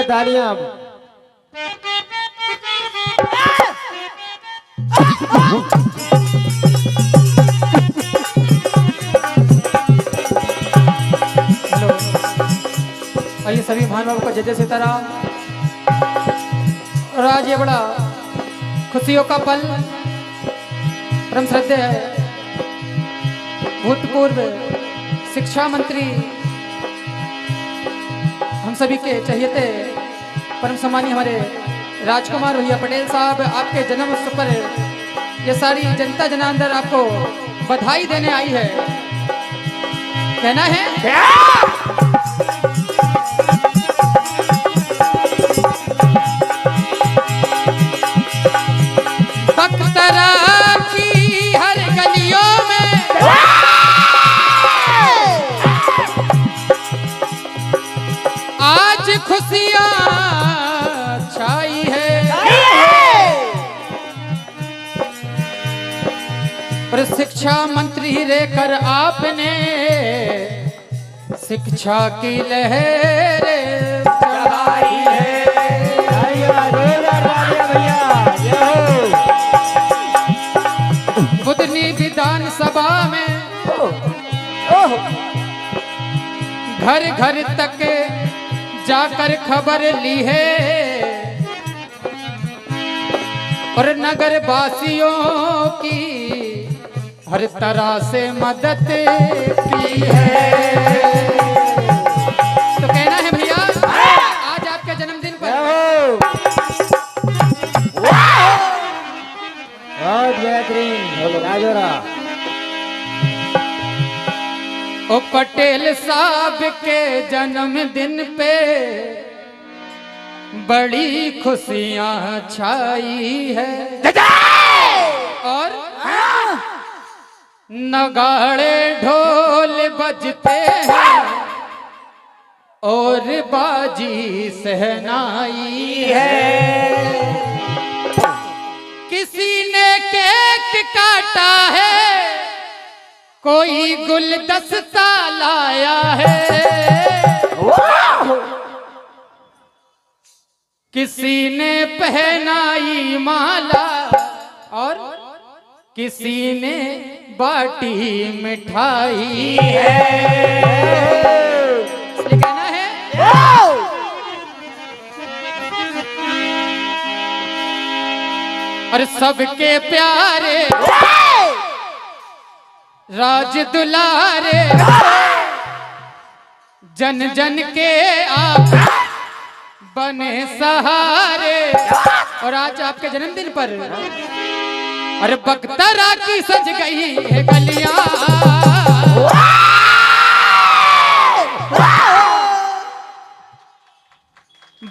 तालियां आइए सभी महानुभावों को जय जय सीताराम। और आज ये बड़ा खुशियों का पल, परम श्रद्धेय भूतपूर्व शिक्षा मंत्री हम सभी के चहेते परम सम्मानीय हमारे राजकुमार भैया पटेल साहब, आपके जन्म उत्सव पर ये सारी जनता जनार्दन आपको बधाई देने आई है। कहना है क्या? बख्तरा की हर गलियों में आज खुशियां छाई है। और शिक्षा मंत्री रहकर आपने शिक्षा की लहर चलाई है। बुधनी विधानसभा में घर घर तक जाकर खबर ली है और नगर वासियों की हर तरह से मदद की है। तो कहना है भैया, आज आपके जन्मदिन पर बहुत बेहतरीन राजोरा। ओ पटेल साहब के जन्मदिन पे बड़ी खुशियां छाई है और नगाड़े ढोल बजते हैं और बाजी सहनाई है। किसी ने केक काटा है, कोई गुलदस्ता लाया है, किसी ने पहनाई माला और किसी ने बाटी मिठाई है। इसलिए कहना है और सबके प्यारे राज दुलारे जन जन के आप बने सहारे। और आज आपके जन्मदिन पर अरे बख्तरा की सज गई है गलियां,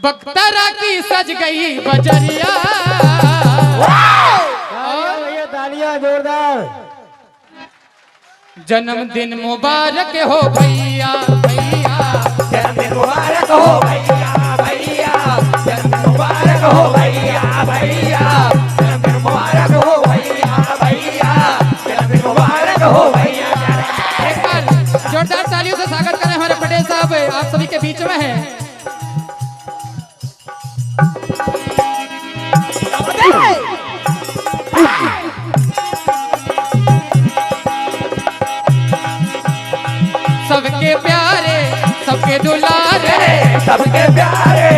बख्तरा की सज गई बजरिया। तालियां जोरदार। जन्मदिन मुबारक हो भैया भैया, जन्मदिन मुबारक हो भैया भैया, जन्मदिन मुबारक हो भैया भैया, जन्मदिन मुबारक हो भैया भैया, जन्मदिन मुबारक हो भैया। एक बार जोरदार तालियों से स्वागत करें हमारे पटेल साहब, आप सभी के बीच में हैं। सबके प्यारे सबके दुलारे, सबके प्यारे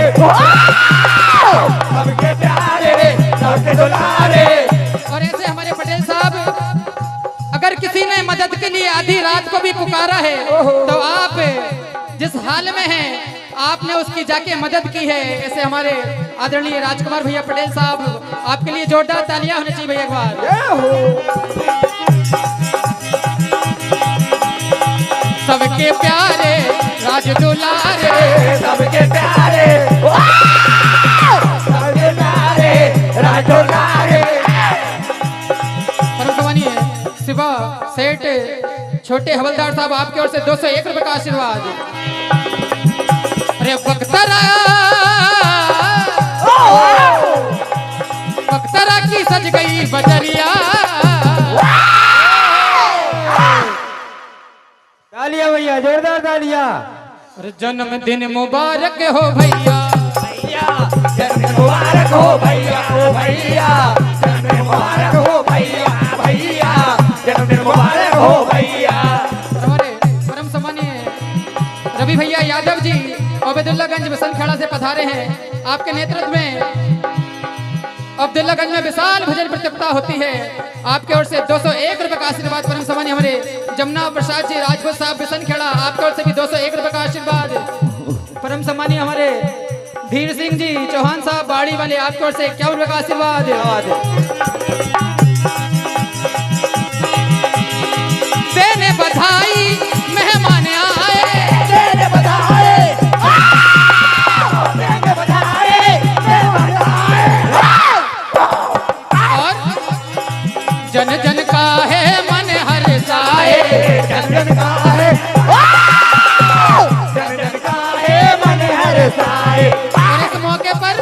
सबके प्यारे सबके दुलारे। और ऐसे हमारे पटेल साहब, अगर किसी ने मदद के लिए आधी रात को भी पुकारा है तो आप जिस हाल में हैं आपने उसकी जाके मदद की है। ऐसे हमारे आदरणीय राजकुमार भैया पटेल साहब, आपके लिए जोरदार तालियां होनी चाहिए भैया एक बार। सबके प्यारे राज दुलारे, सबके प्यारे, सबके प्यारे राजो लारे। परम सम्मानीय शिवा सेठ छोटे हवलदार साहब, आपकी ओर से 201 रुपए का आशीर्वाद। अरे बख्तरा बख्तरा की सज गई बजरिया, तालियां भैया, जोरदार तालियां। अरे जन्मदिन मुबारक हो भैया, भैया जन्मदिन मुबारक हो भैया, ओ भैया जन्मदिन मुबारक हो भैया, भैया जन्मदिन मुबारक हो भैया। हमारे परम सम्मानीय रवि भैया यादव जी अब्दुल्लागंज बसंतखेड़ा से पधारे हैं। आपके नेतृत्व में अब्दुल्लागंज में विशाल भजन प्रतियोगिता होती है। आपके ओर से 201 रुपए का आशीर्वाद। परम सम्मानीय हमारे जमुना प्रसाद जी राजपूत साहब बिसनखेड़ा, आपके ओर से भी 201 रुपए का आशीर्वाद। परम सम्मानीय हमारे धीर सिंह जी चौहान साहब बाड़ी वाले, आपकी ओर से 51 रुपए का आशीर्वाद। देने बधाई मेहमान आए, देने बधाई, देने बधाई, देने बधाई। और जन जन का है मन हर्षाए, जन जन का है, जन जन का है मन हर्षाए। और इस मौके पर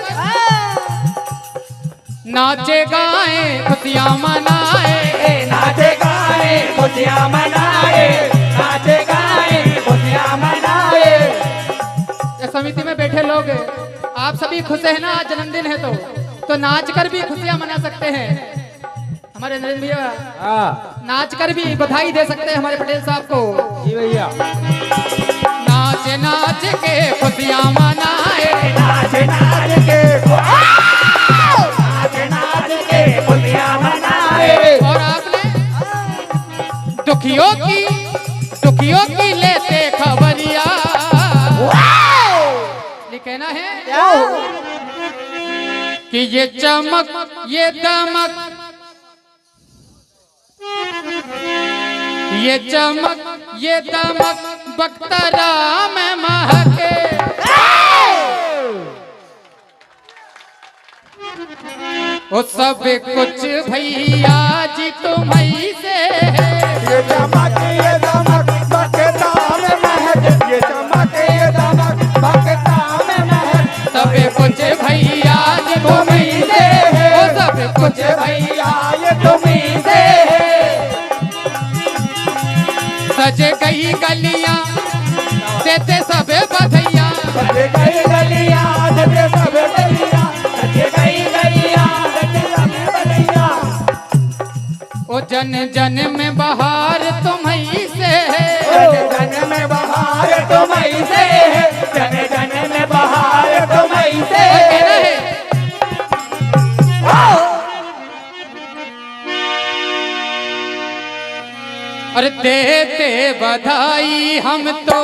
नाचे गाए खुशियां मनाए, नाचे गाए खुशियां मनाए, नाचे गाए खुशियां मनाए। इस समिति में बैठे लोग आप सभी खुश है ना? आज जन्मदिन है तो नाच कर भी खुशियां मना सकते हैं। हमारे नरेंद्र भैया हाँ नाच कर भी बधाई दे सकते हैं हमारे पटेल साहब को। जी भैया। नाच नाच के खुशियां मनाए, नाच नाच के, नाच नाच के खुशियां मनाए। और आपने दुखियों की लेते खबरिया, ये कहना है कि ये चमक ये दमक, ये चमक ये दमक बख्तरा में महके, वो सब कुछ भैया जी तुम्हीं से है। ये चमक बख्ता में महक, ये चमक बख्ता में महक। सब कुछ भैया जी तुम्हीं से है, वो सब कुछ भैया ये तुम्हीं से है। सज गई गलियां देते सब बधैया, सज गई गलियां देते सब बधैया, सज गई गलियां देते सब बधैया। ओ जन जन में बहार तुम्हीं से है, जन जन में बहार तुम्हीं से है, जन जन में बहार तुम्हीं से और कहना है और देते बधाई हम तो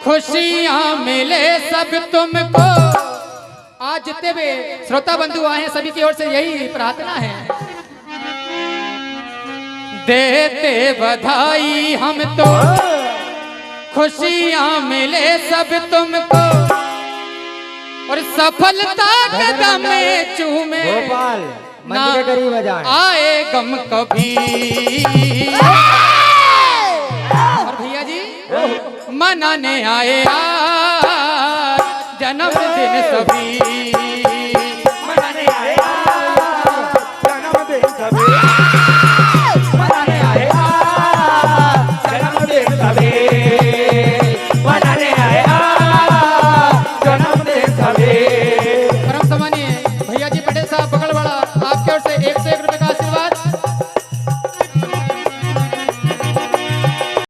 खुशियां मिले सब तुमको। आज जितने भी श्रोता बंधु आए हैं सभी की ओर से यही प्रार्थना है, देते बधाई हम तो खुशियां मिले सब तुमको, और सफलता कदम में चूमे गोपाल ना मंदिर के करीब आ जाए। आए गम कभी। और भैया जी मनाने आए आज जन्मदिन सभी।